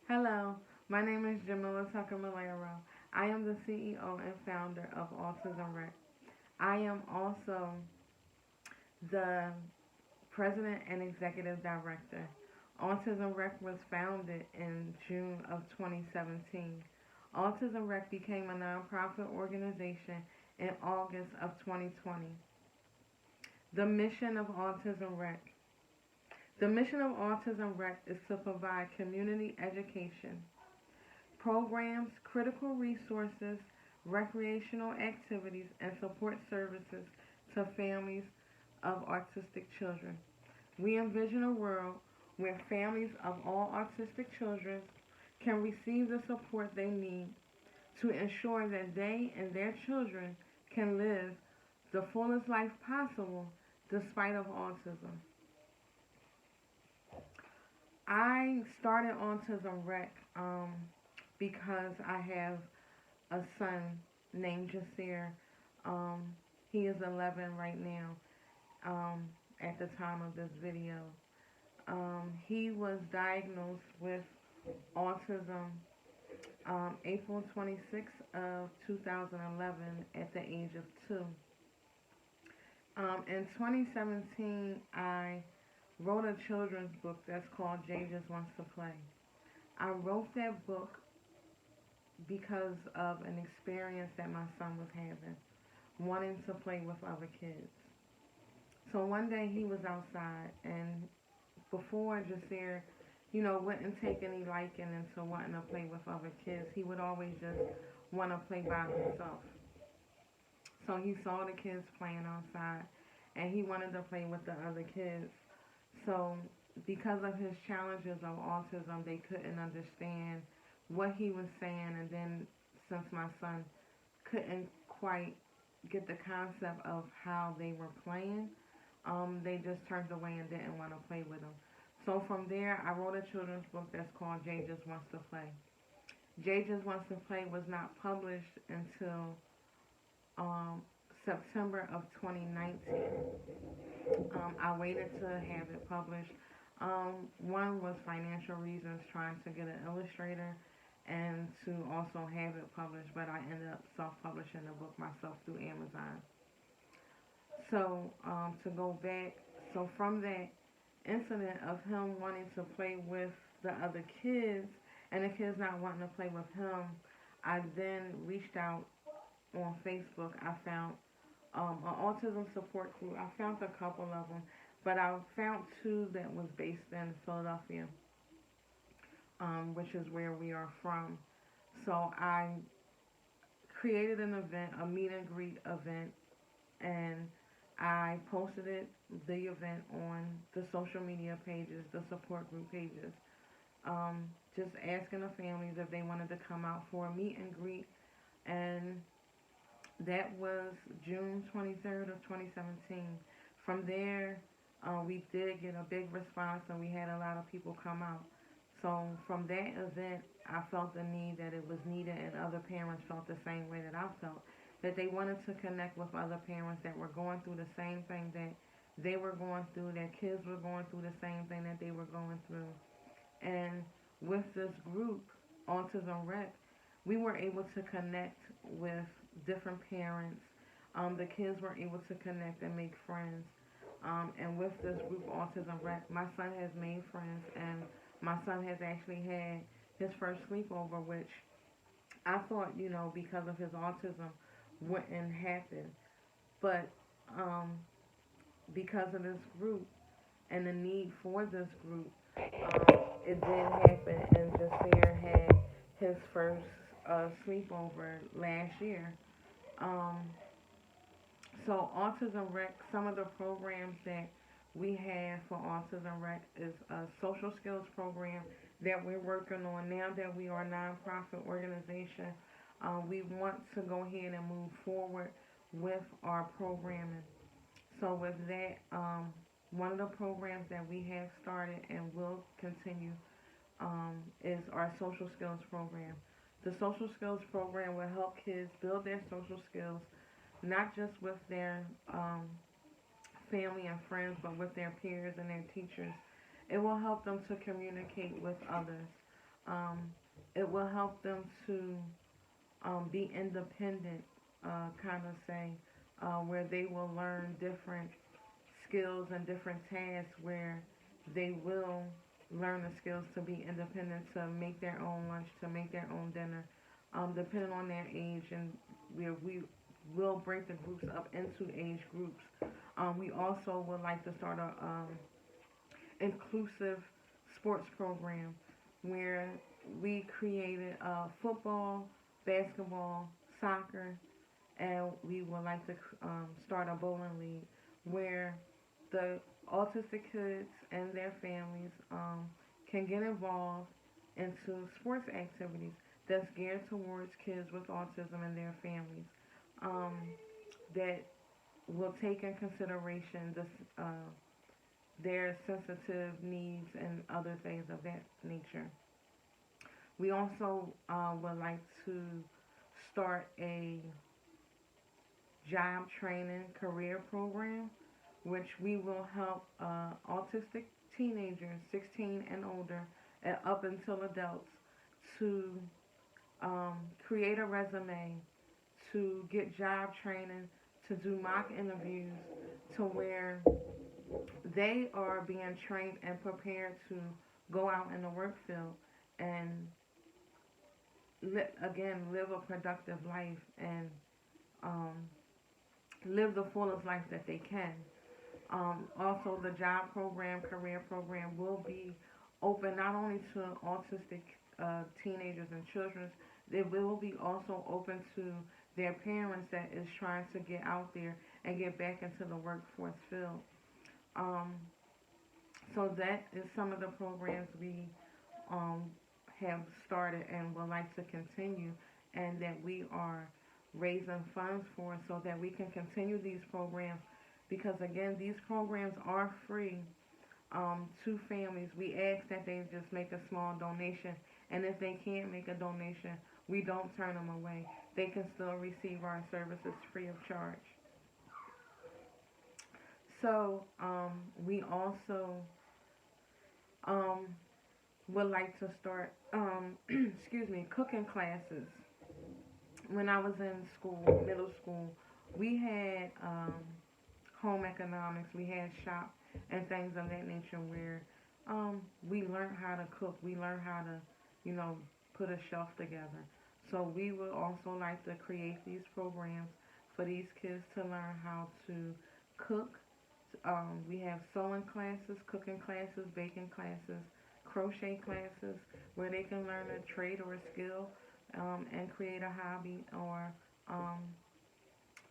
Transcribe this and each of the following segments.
Hello, my name is Jamila Tucker Malero. I am the CEO and founder of Autism REC. I am also the president and executive director. Autism REC was founded in June of 2017. Autism REC became a nonprofit organization in August of 2020. The mission of Autism REC. The mission of Autism REC is to provide community education, programs, critical resources, recreational activities, and support services to families of autistic children. We envision a world where families of all autistic children can receive the support they need to ensure that they and their children can live the fullest life possible despite of autism. I started Autism REC because I have a son named Jasir. Um, he is 11 right now at the time of this video. He was diagnosed with autism April 26th of 2011 at the age of 2. In 2017, I wrote a children's book that's called Jay Just Wants to Play. I wrote that book because of an experience that my son was having, wanting to play with other kids. So one day he was outside, and before Jasir, wouldn't take any liking into wanting to play with other kids, he would always just want to play by himself. So he saw the kids playing outside, and he wanted to play with the other kids. So because of his challenges of autism, they couldn't understand what he was saying, and then since my son couldn't quite get the concept of how they were playing, they just turned away and didn't want to play with him. So from there, I wrote a children's book that's called Jay Just Wants to Play. Jay Just Wants to Play was not published until um, September of 2019. I waited to have it published. One was financial reasons, trying to get an illustrator and to also have it published, but I ended up self-publishing the book myself through Amazon. So to go back, so from that incident of him wanting to play with the other kids and the kids not wanting to play with him, I then reached out on Facebook. I found an autism support group. I found a couple of them, but I found two that was based in Philadelphia, which is where we are from. So I created an event, a meet and greet event, and I posted the event on the social media pages, the support group pages, just asking the families if they wanted to come out for a meet and greet, and that was June 23rd of 2017. From there, we did get a big response, and we had a lot of people come out. So from that event, I felt the need that it was needed, and other parents felt the same way that I felt, that they wanted to connect with other parents that were going through the same thing that they were going through, their kids were going through the same thing that they were going through. And with this group, Autism REC, we were able to connect with different parents. The kids were able to connect and make friends. And with this group, Autism REC, my son has made friends, and my son has actually had his first sleepover, which I thought, because of his autism, wouldn't happen. But because of this group and the need for this group, it did happen, and Jasir had his first sleepover last year. Um, so Autism REC, some of the programs that we have for Autism REC is a social skills program that we're working on now that we are a nonprofit organization. We want to go ahead and move forward with our programming. So with that, one of the programs that we have started and will continue is our social skills program. The social skills program will help kids build their social skills, not just with their family and friends, but with their peers and their teachers. It will help them to communicate with others. Um, it will help them to be independent, kind of say, where they will learn different skills and different tasks where they will learn the skills to be independent, to make their own lunch, to make their own dinner, depending on their age, and we will break the groups up into age groups. We also would like to start a inclusive sports program where we created football, basketball, soccer, and we would like to start a bowling league where the autistic kids and their families can get involved into sports activities that's geared towards kids with autism and their families, um, that will take in consideration their sensitive needs and other things of that nature. We also would like to start a job training career program, which we will help autistic teenagers, 16 and older, and up until adults, to create a resume, to get job training, to do mock interviews, to where they are being trained and prepared to go out in the work field and again live a productive life and um, live the fullest life that they can. Also, the job program, career program will be open not only to autistic teenagers and children, it will be also open to their parents that is trying to get out there and get back into the workforce field. Um, so that is some of the programs we um, have started and would like to continue, and that we are raising funds for so that we can continue these programs, because again these programs are free to families. We ask that they just make a small donation, and if they can't make a donation, we don't turn them away. They can still receive our services free of charge. So we also um, would like to start excuse me, cooking classes. When I was in school, middle school, we had home economics, we had shop and things of that nature where we learned how to cook, we learned how to, you know, put a shelf together. So we would also like to create these programs for these kids to learn how to cook. We have sewing classes, cooking classes, baking classes, crochet classes, where they can learn a trade or a skill and create a hobby or um,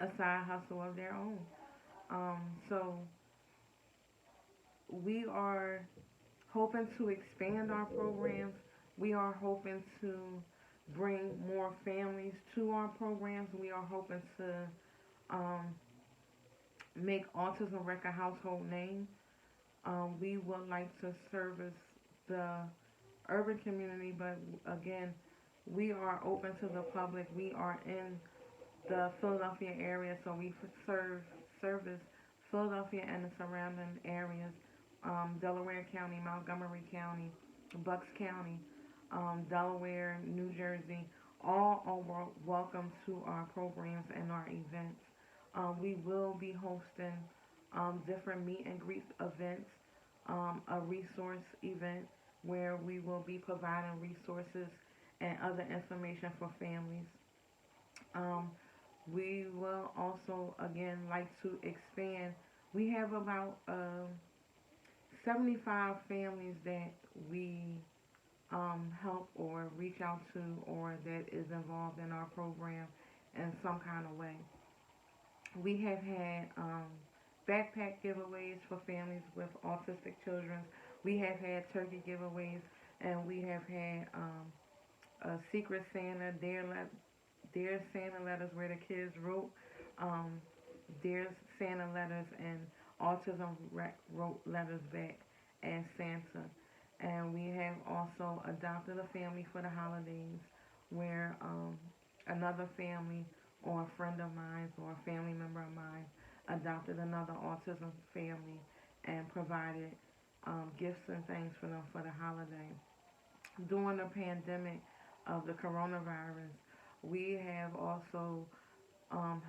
a side hustle of their own. So we are hoping to expand our programs. We are hoping to bring more families to our programs. We are hoping to um, make Autism REC a household name. We would like to service the urban community, but again, we are open to the public. We are in the Philadelphia area, so we service Philadelphia and the surrounding areas, Delaware County, Montgomery County, Bucks County, Delaware, New Jersey. All are welcome to our programs and our events. We will be hosting different meet and greet events, a resource event where we will be providing resources and other information for families. Um, we will also, again, like to expand. We have about 75 families that we help or reach out to, or that is involved in our program in some kind of way. We have had backpack giveaways for families with autistic children. We have had turkey giveaways, and we have had a Secret Santa, Dear Santa letters where the kids wrote um, Dear Santa letters, and Autism REC wrote letters back as Santa. And we have also adopted a family for the holidays where another family or a friend of mine or a family member of mine adopted another autism family and provided gifts and things for them for the holiday. during the pandemic of the coronavirus, we have also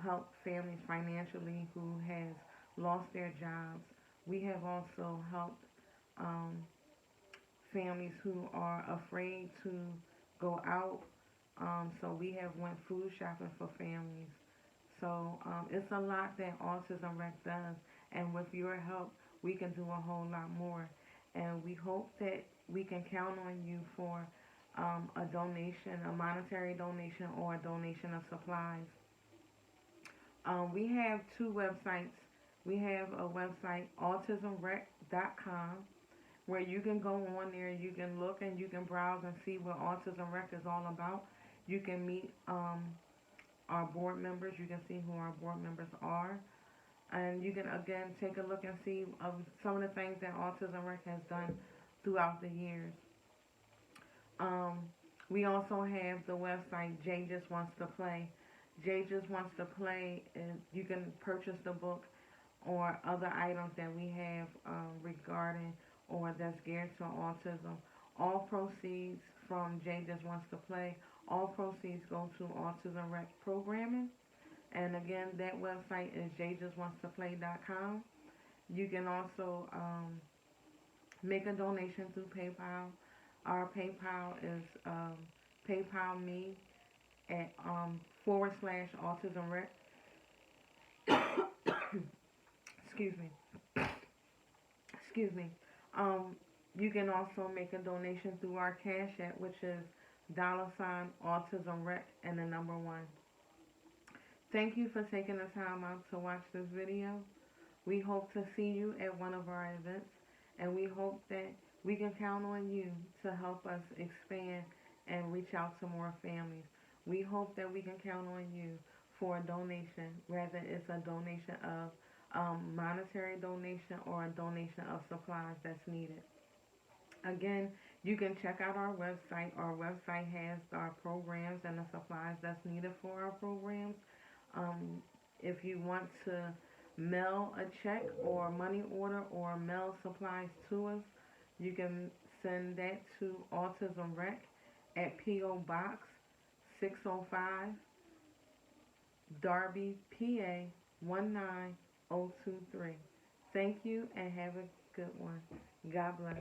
helped families financially who has lost their jobs. We have also helped um, families who are afraid to go out. So we have went food shopping for families. So it's a lot that Autism REC does, and with your help, we can do a whole lot more. And we hope that we can count on you for a donation, a monetary donation, or a donation of supplies. We have two websites. We have a website, autismrec.com, where you can go on there, you can look and you can browse and see what Autism REC is all about. You can meet our board members. You can see who our board members are. And you can again take a look and see some of the things that Autism REC has done throughout the years. Um, we also have the website Jay Just Wants to Play. Jay Just Wants to Play, and you can purchase the book or other items that we have regarding or that's geared to autism. All proceeds from Jay Just Wants to Play, all proceeds go to Autism REC programming. And again, that website is jjustwantstoplay.com. You can also make a donation through PayPal. Our PayPal is PayPal me at /Autism REC. Excuse me. Excuse me. You can also make a donation through our Cash App, which is $Autism REC and the number 1. Thank you for taking the time out to watch this video. We hope to see you at one of our events, and we hope that we can count on you to help us expand and reach out to more families. We hope that we can count on you for a donation, whether it's a donation of monetary donation or a donation of supplies that's needed. Again, you can check out our website. Our website has our programs and the supplies that's needed for our programs. If you want to mail a check or money order or mail supplies to us, you can send that to Autism REC at P.O. Box 605, Darby, PA 19023. Thank you and have a good one. God bless.